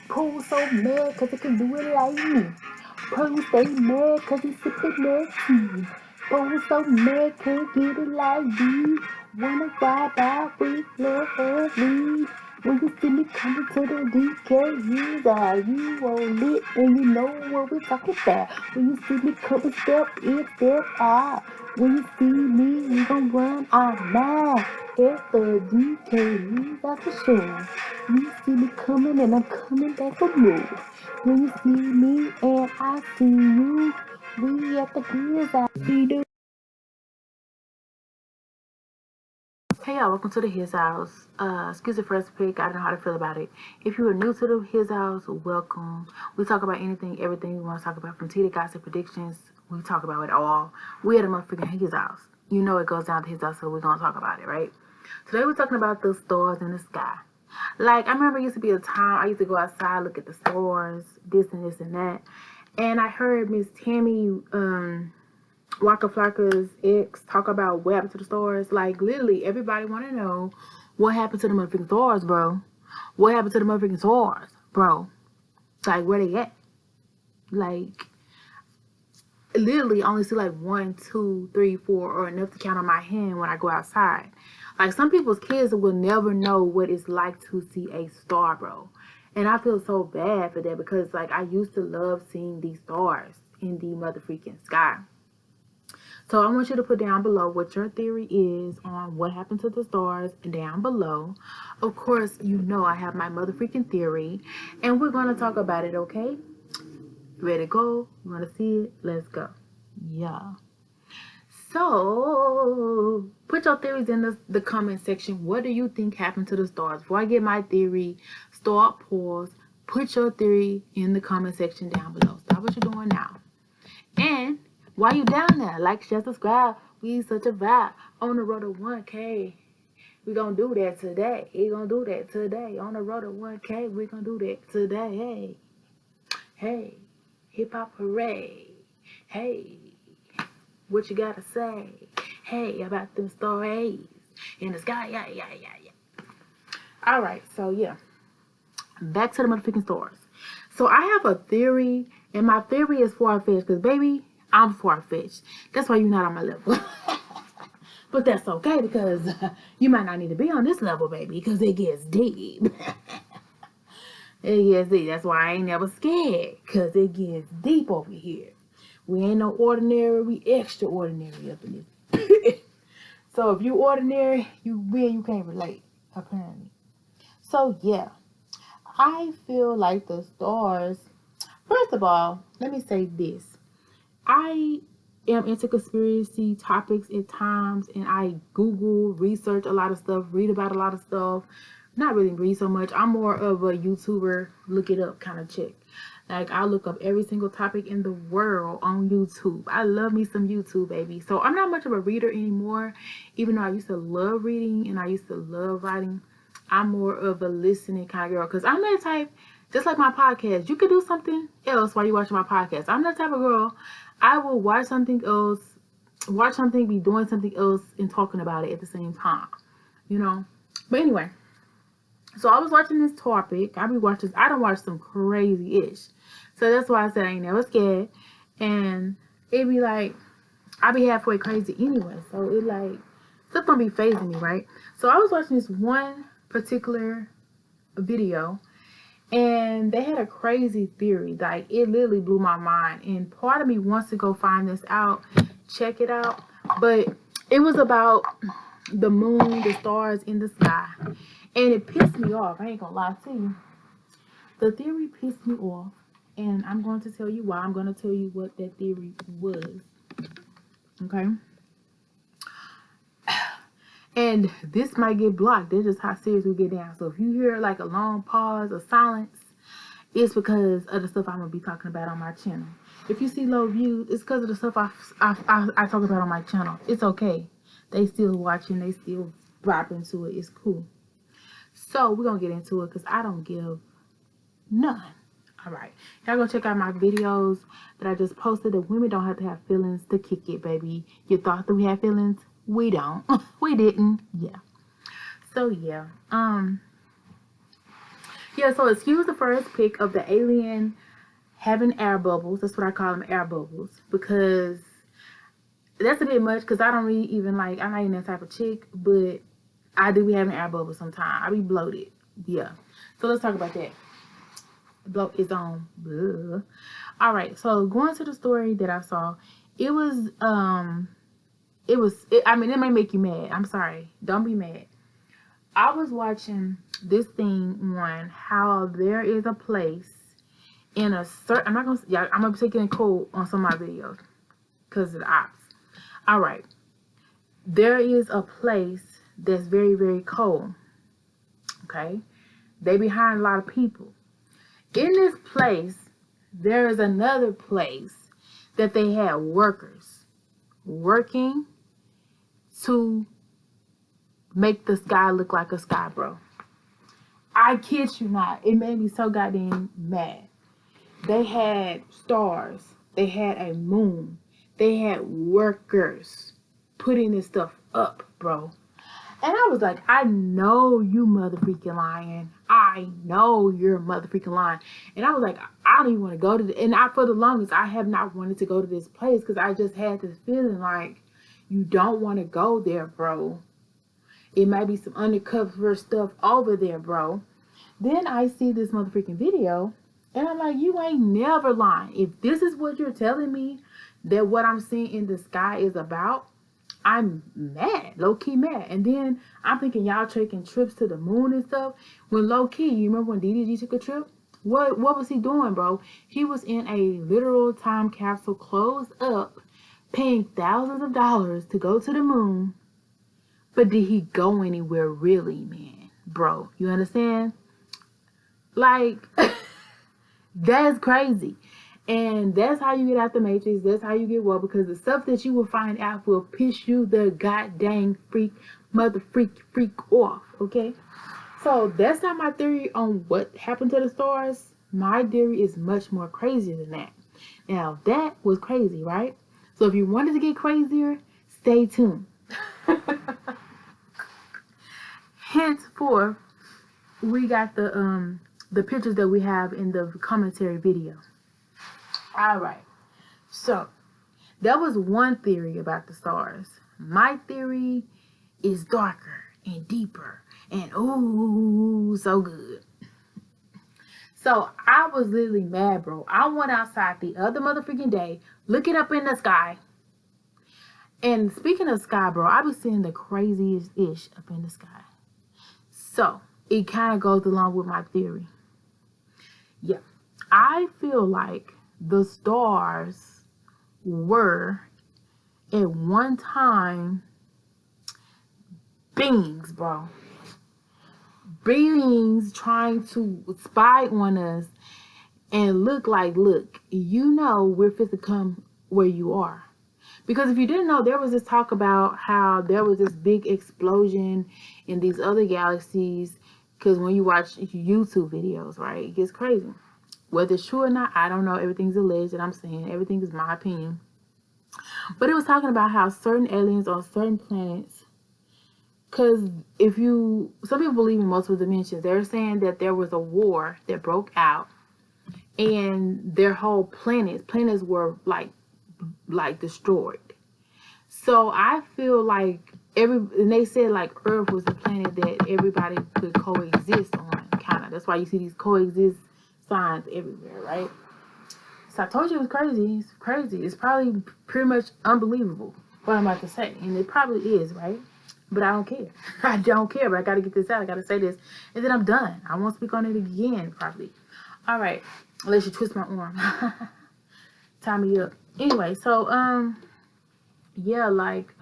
Pooh so mad cause he can do it like me. Pooh stay mad cause he sippin' that tea. Pooh so mad can't get it like me. Wanna ride out with lovely. When you see me coming to the DKHizouse, you all lit and you know what we're talking about. When you see me coming, step in, step out. When you see me, we gon' run our mile. It's the DKHizouse for sure. You see me coming and I'm coming back for more. When you see me and I see you, we at the His House. We do. Hey y'all, welcome to the His House. Excuse the first pick, I don't know how to feel about it. If you are new to the His House, welcome. We talk about anything, everything we want to talk about, from tea to gossip, predictions. We talk about it all. We at a motherfucking His House. You know it goes down to His House, so we're gonna talk about it, right? Today we're talking about the stars in the sky. Like, I remember it used to be a time I used to go outside, look at the stars, this and this and that. And I heard Miss Tammy, Waka Flocka's ex, talk about what happened to the stars. Like, literally, everybody want to know what happened to the motherfucking stars, bro. What happened to the motherfucking stars, bro? Like, where they at? Like, literally, I only see like 1, 2, 3, 4, or enough to count on my hand when I go outside. Like, some people's kids will never know what it's like to see a star, bro. And I feel so bad for that because, like, I used to love seeing these stars in the motherfucking sky. So I want you to put down below what your theory is on what happened to the stars down below. Of course, you know I have my motherfucking theory, and we're going to talk about it, okay? Ready to go? You want to see it? Let's go. Yeah. So, put your theories in the comment section. What do you think happened to the stars? Before I get my theory, start, pause, put your theory in the comment section down below. Stop what you're doing now. And while you down there, like, share, subscribe. We such a vibe on the road to 1K. We gonna do that today. We gonna do that today. On the road to 1K, we gonna do that today. Hey, hip hop hooray. Hey, what you gotta say? Hey, about them stars in the sky. Yeah. All right, so yeah, back to the motherfucking stars. So I have a theory, and my theory is far-fetched, because baby, I'm far-fetched. That's why you're not on my level. But that's okay, because you might not need to be on this level, baby, because it gets deep. It gets deep. That's why I ain't never scared, because it gets deep over here. We ain't no ordinary, we extraordinary up in this. So if you ordinary, you can't relate, apparently. So yeah, I feel like the stars. First of all, let me say this. I am into conspiracy topics at times, and I Google, research a lot of stuff, read about a lot of stuff. Not really read so much. I'm more of a YouTuber, look it up kind of chick. Like, I look up every single topic in the world on YouTube. I love me some YouTube, baby. So I'm not much of a reader anymore, even though I used to love reading and I used to love writing. I'm more of a listening kind of girl, because I'm that type, just like my podcast. You could do something else while you're watching my podcast. I'm that type of girl. I will watch something else, be doing something else, and talking about it at the same time, you know. But anyway, so I was watching this topic. I don't watch some crazy-ish. So that's why I said I ain't never scared. And it be like, I be halfway crazy anyway. So it like, stuff don't be phasing me, right? So I was watching this one particular video, and they had a crazy theory. Like, it literally blew my mind. And part of me wants to go find this out, check it out. But it was about the moon, the stars in the sky. And it pissed me off. I ain't gonna lie to you. The theory pissed me off. And I'm going to tell you why. I'm going to tell you what that theory was. Okay? And this might get blocked. That's just how serious we get down. So if you hear like a long pause or silence, it's because of the stuff I'm going to be talking about on my channel. If you see low views, it's because of the stuff I talk about on my channel. It's okay. They still watching. They still vibe into it. It's cool. So we're going to get into it, because I don't give none. All right. Y'all go check out my videos that I just posted. The women don't have to have feelings to kick it, baby. You thought that we had feelings? We don't. We didn't. Yeah. So, yeah. Yeah, so excuse the first pick of the alien having air bubbles. That's what I call them, air bubbles, because that's a bit much. Because I don't really even like. I'm not even that type of chick, but I do be having air bubbles sometimes. I be bloated. Yeah. So let's talk about that. Bloat is on. Blah. All right. So going to the story that I saw, it was I mean, it may make you mad. I'm sorry. Don't be mad. I was watching this thing on how there is a place in a certain. I'm not gonna. Yeah, I'm gonna be taking a code on some of my videos because of the ops. All right, there is a place that's very, very cold. Okay, they behind a lot of people. In this place, there is another place that they had workers working to make the sky look like a sky, bro. I kid you not. It made me so goddamn mad. They had stars. They had a moon. They had workers putting this stuff up, bro. And I was like, I know you mother freaking lying. I know you're mother freaking lying. And I was like, I don't even want to go to and for the longest, I have not wanted to go to this place because I just had this feeling like you don't want to go there, bro. It might be some undercover stuff over there, bro. Then I see this motherfucking video, and I'm like, you ain't never lying. If this is what you're telling me, that what I'm seeing in the sky is about, I'm mad, low-key mad. And then I'm thinking y'all taking trips to the moon and stuff. When low-key, you remember when DDG took a trip? What was he doing, bro? He was in a literal time capsule closed up, paying thousands of dollars to go to the moon. But did he go anywhere really, man? Bro, you understand? Like, that's crazy. And that's how you get out the matrix. That's how you get well, because the stuff that you will find out will piss you the goddamn freak off, okay? So that's not my theory on what happened to the stars. My theory is much more crazy than that. Now, that was crazy, right? So if you wanted to get crazier, stay tuned. Henceforth, we got the pictures that we have in the commentary video. All right. So that was one theory about the stars. My theory is darker and deeper and ooh, so good. So I was literally mad, bro. I went outside the other motherfucking day, looking up in the sky. And speaking of sky, bro, I be seeing the craziest ish up in the sky. So it kind of goes along with my theory. Yeah, I feel like the stars were at one time beings, bro. Beings trying to spy on us and look, you know we're fit to come where you are. Because if you didn't know, there was this talk about how there was this big explosion in these other galaxies. Because when you watch YouTube videos, right, it gets crazy. Whether it's true or not, I don't know. Everything's alleged that I'm saying. Everything is my opinion. But it was talking about how certain aliens on certain planets, because some people believe in multiple dimensions. They're saying that there was a war that broke out and their whole planets were like destroyed. So I feel like and they said like Earth was the planet that everybody could coexist on, kind of. That's why you see these coexist signs everywhere, right? So I told you it was crazy. It's crazy. It's probably pretty much unbelievable what I'm about to say, and it probably is, right? But I don't care. I don't care, but I gotta get this out. I gotta say this, and then I'm done. I won't speak on it again, probably. All right, unless you twist my arm. Tie me up. Anyway, so yeah, like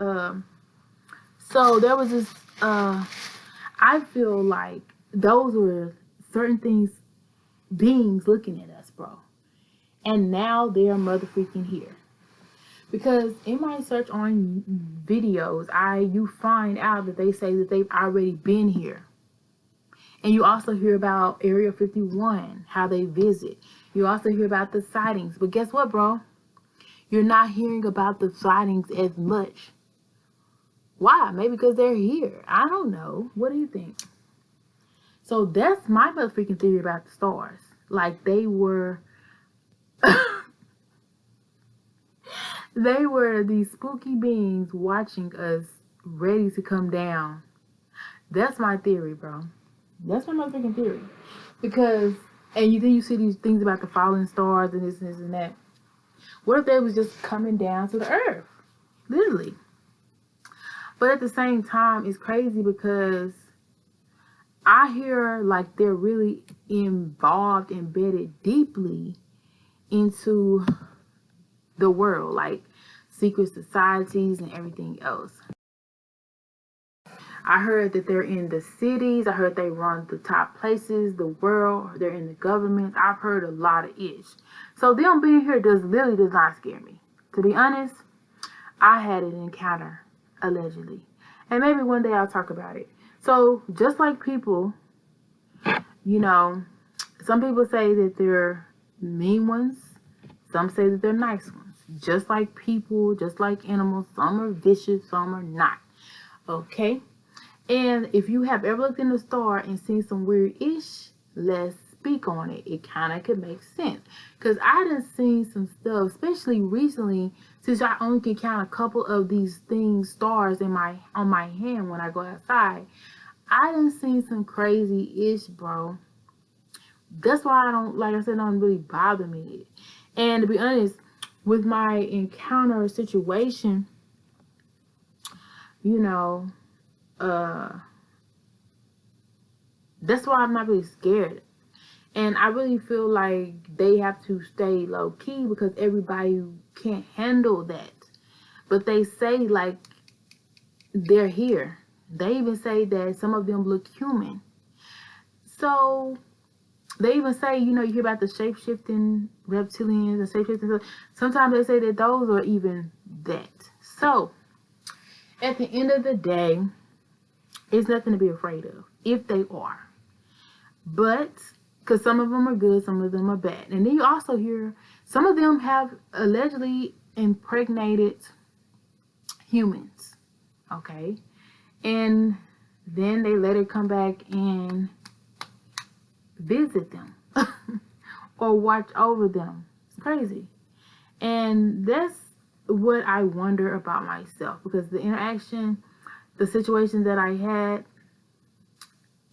so there was this I feel like those were certain things, beings looking at us, bro. And now they're motherfucking here. Because in my search on videos, you find out that they say that they've already been here. And you also hear about Area 51, how they visit. You also hear about the sightings. But guess what, bro? You're not hearing about the sightings as much. Why? Maybe because they're here. I don't know. What do you think? So that's my motherfucking theory about the stars. Like they were they were these spooky beings watching us, ready to come down. That's my theory, bro. That's my motherfucking theory. Because, and then you see these things about the falling stars and this and this and that. What if they was just coming down to the earth? Literally. But at the same time, it's crazy because I hear like they're really involved, embedded deeply into the world, like secret societies and everything else. I heard that they're in the cities. I heard they run the top places, the world. They're in the government. I've heard a lot of ish. So them being here literally does not scare me. To be honest, I had an encounter, allegedly. And maybe one day I'll talk about it. So just like people, you know, some people say that they're mean ones. Some say that they're nice ones. Just like people, just like animals. Some are vicious, some are not. Okay? And if you have ever looked in the star and seen some weird-ish, let's speak on it. It kind of could make sense. Because I done seen some stuff, especially recently, since I only can count a couple of these things, stars on my hand when I go outside. I done seen some crazy-ish, bro. That's why I don't, like I said, don't really bother me. And to be honest, with my encounter situation, you know, that's why I'm not really scared. And I really feel like they have to stay low key because everybody can't handle that. But they say like they're here. They even say that some of them look human. So they even say, you know, you hear about the shape-shifting reptilians and shape-shifting. Sometimes they say that those are even that. So at the end of the day, it's nothing to be afraid of if they are. But because some of them are good, some of them are bad. And then you also hear some of them have allegedly impregnated humans. Okay. And then they let it come back and visit them or watch over them. It's crazy. And that's what I wonder about myself, because the interaction, the situation that I had,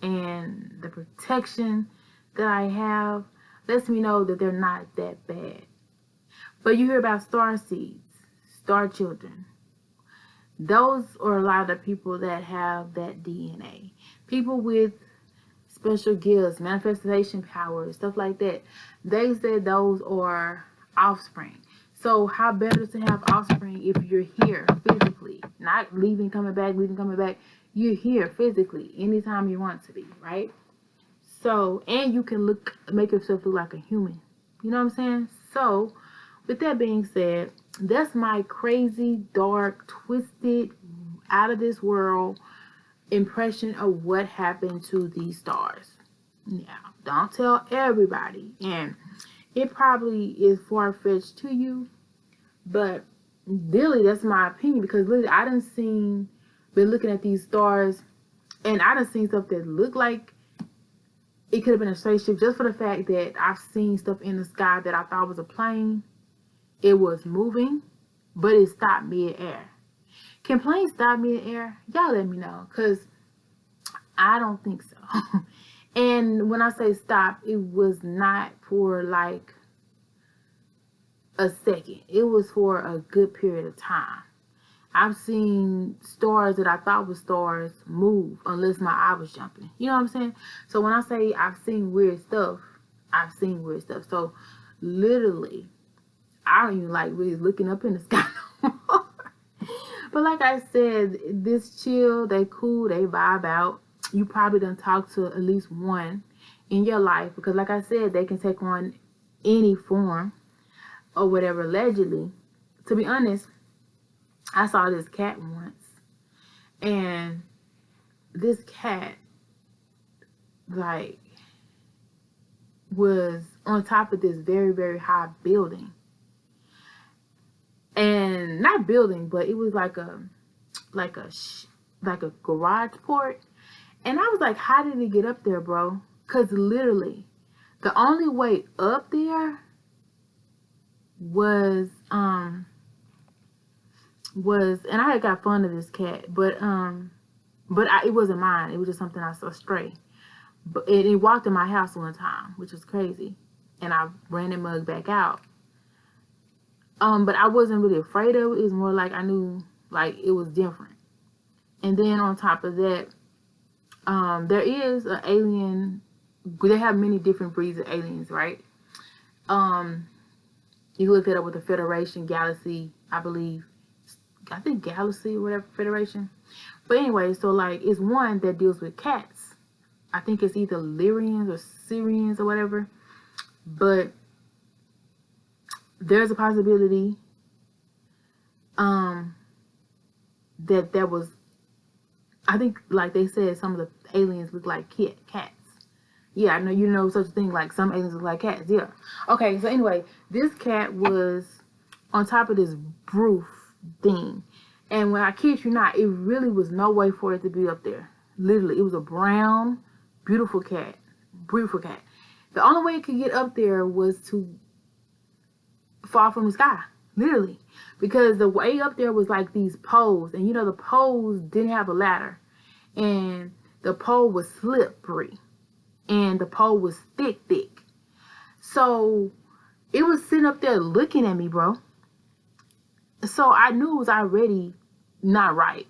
and the protection that I have lets me know that they're not that bad. But you hear about star seeds, star children. Those are a lot of the people that have that DNA. People with special gifts, manifestation powers, stuff like that. They said those are offspring. So how better to have offspring if you're here physically, not leaving, coming back, leaving, coming back. You're here physically anytime you want to be, right? So, and you can make yourself look like a human. You know what I'm saying? So, with that being said, that's my crazy, dark, twisted, out of this world impression of what happened to these stars. Now, don't tell everybody, and it probably is far-fetched to you, but really that's my opinion, because literally I been looking at these stars, and I done seen stuff that looked like it could have been a spaceship, just for the fact that I've seen stuff in the sky that I thought was a plane. It was moving, but it stopped mid-air. Can planes stop mid-air? Y'all let me know, because I don't think so. And when I say stop, it was not for like a second. It was for a good period of time. I've seen stars that I thought were stars move unless my eye was jumping. You know what I'm saying? So when I say I've seen weird stuff, I've seen weird stuff. So literally, I don't even like really looking up in the sky no more. But like I said, this chill, they cool, they vibe out. You probably done talk to at least one in your life, because like I said, they can take on any form or whatever, allegedly. To be honest, I saw this cat once, and this cat like was on top of this very, very high building. And not building, but it was like a garage port. And I was like, how did it get up there, bro? Because literally, the only way up there was, and I had got fond of this cat, but it wasn't mine. It was just something I saw stray. But it walked in my house one time, which was crazy. And I ran the mug back out. But I wasn't really afraid of it. It was more like I knew, like, it was different. And then on top of that, there is an alien. They have many different breeds of aliens, right? You can look that up with the Federation Galaxy, I believe. I think Galaxy or whatever, Federation. But anyway, so like it's one that deals with cats. I think it's either Lyrians or Syrians or whatever. But there's a possibility that was, I think, like they said, some of the aliens look like cats. Yeah, I know you know such a thing, like some aliens look like cats. Yeah. Okay, so anyway, this cat was on top of this roof thing. And when I kid you not, it really was no way for it to be up there. Literally, it was a brown, beautiful cat. Beautiful cat. The only way it could get up there was to fall from the sky. Literally. Because the way up there was like these poles. And you know, the poles didn't have a ladder. And the pole was slippery. And the pole was thick. So it was sitting up there looking at me, bro. So I knew it was already not right.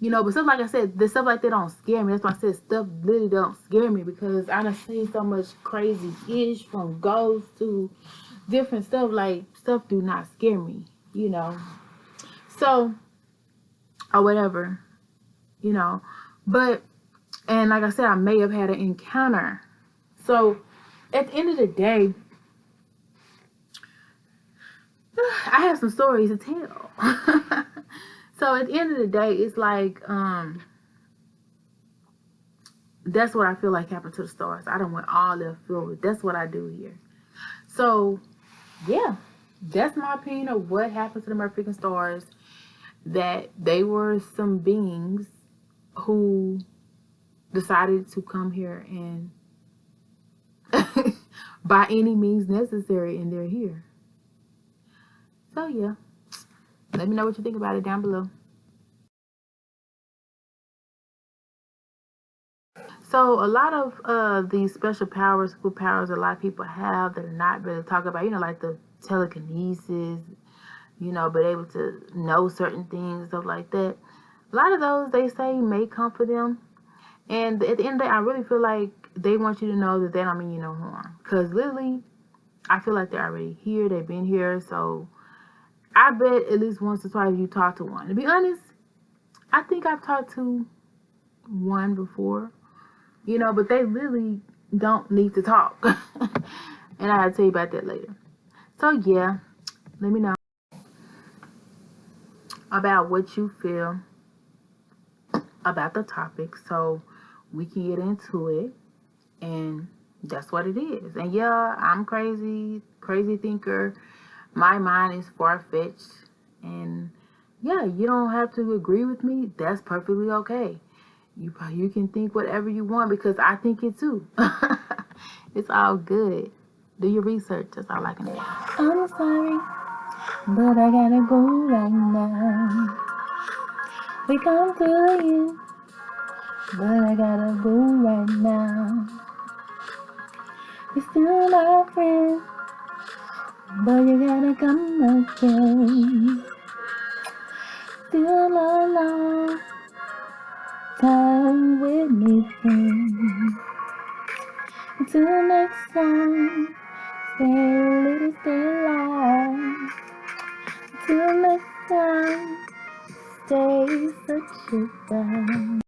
You know, but stuff like I said, the stuff like that don't scare me. That's why I said stuff really don't scare me, because I done seen so much crazy ish, from ghosts to different stuff. Like, stuff do not scare me, you know. So, or whatever, you know. But, and like I said, I may have had an encounter. So, at the end of the day, I have some stories to tell. So at the end of the day, it's like, that's what I feel like happened to the stars. I don't want all left field. That's what I do here. So, yeah, that's my opinion of what happened to the Murphy stars. That they were some beings who decided to come here and by any means necessary, and they're here. So yeah, let me know what you think about it down below. So a lot of these special powers, superpowers, a lot of people have that are not really talked about, you know, like the telekinesis, you know, but able to know certain things, stuff like that. A lot of those, they say, may come for them. And at the end of the day, I really feel like they want you to know that they don't mean you no harm. Because literally, I feel like they're already here. They've been here. So I bet at least once or twice you talked to one. To be honest, I think I've talked to one before. You know, but they really don't need to talk. And I'll tell you about that later. So yeah, let me know about what you feel about the topic, so we can get into it. And that's what it is. And yeah, I'm crazy thinker. My mind is far-fetched. And yeah, you don't have to agree with me. That's perfectly okay. You can think whatever you want, because I think it too. It's all good. Do your research. That's all I can do. I'm sorry, but I gotta go right now. We come to the end, but I gotta go right now. You're still my friend, but you gotta come again. Still a long time with me, friend. Until next time, stay a little, stay alive. Until next time, stay such a guy.